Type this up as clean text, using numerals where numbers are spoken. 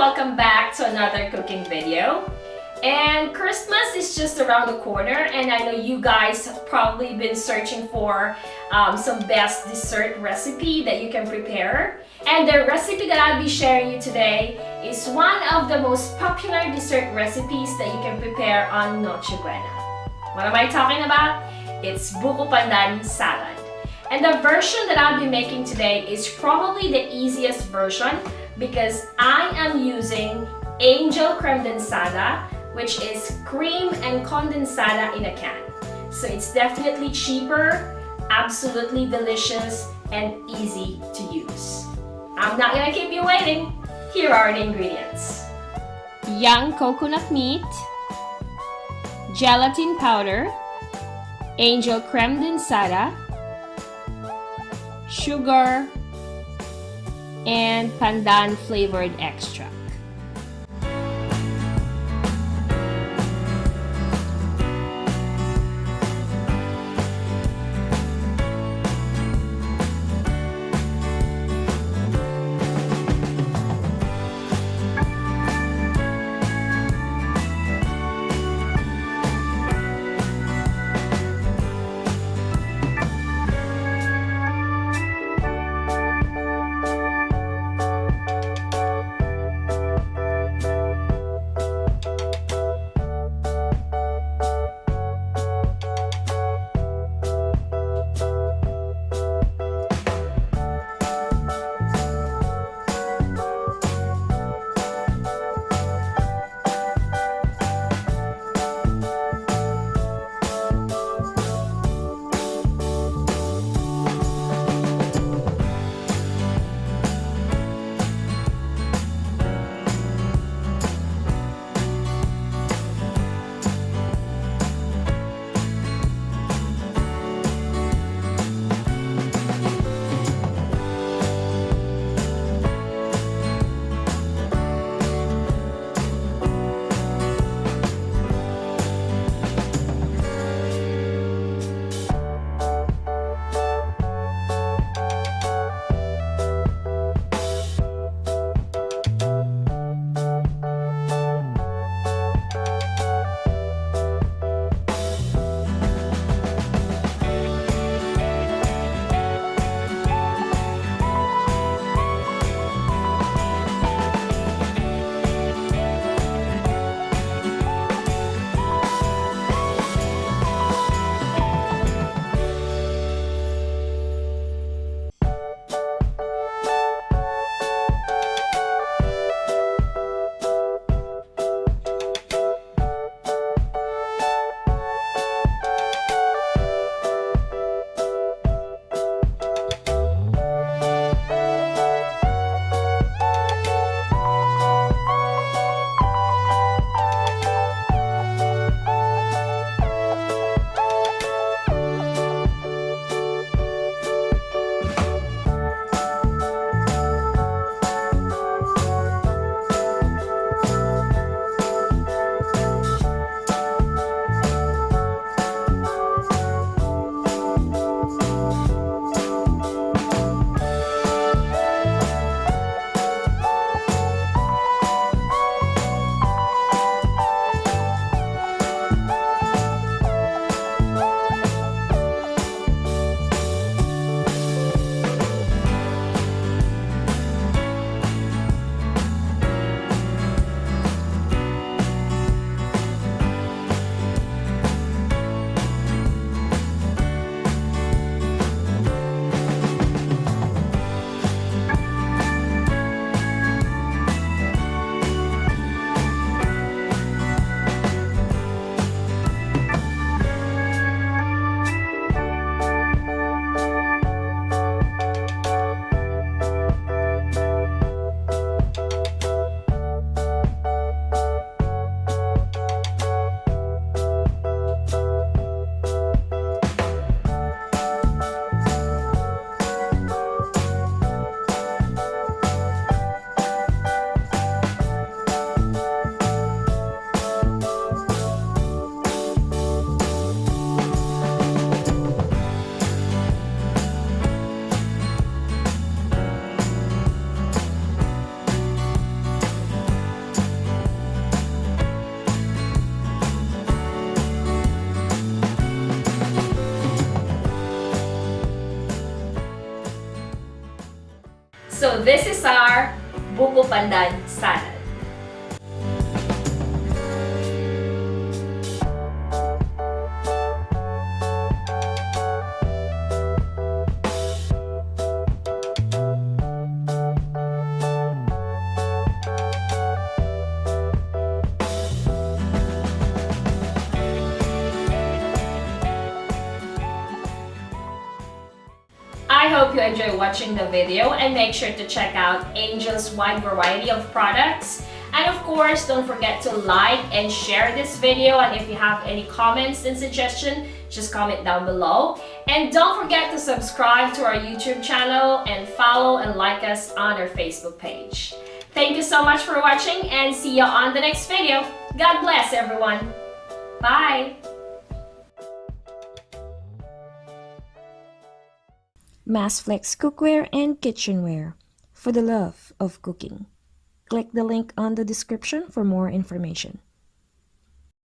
welcome back to another cooking video. And Christmas is just around the corner, and I know you guys have probably been searching for some best dessert recipe that you can prepare. And the recipe that I'll be sharing you today is one of the most popular dessert recipes that you can prepare on Noche Buena. What am I talking about? It's BUKO Pandan salad. And the version that I'll be making today is probably the easiest version because I am using Angel Kremdensada, which is cream and condensada in a can. So it's definitely cheaper, absolutely delicious, and easy to use. I'm not gonna keep you waiting. Here are the ingredients. Young coconut meat, gelatin powder, Angel Kremdensada, sugar, and pandan flavored extract. So this is our BUKO Pandan salad. I hope you enjoy watching the video and make sure to check out Angel's wide variety of products. And of course, don't forget to like and share this video, and if you have any comments and suggestions, just comment down below. And don't forget to subscribe to our YouTube channel and follow and like us on our Facebook page. Thank you so much for watching and see you on the next video. God bless everyone. Bye! Massflex cookware and kitchenware for the love of cooking. Click the link on the description for more information.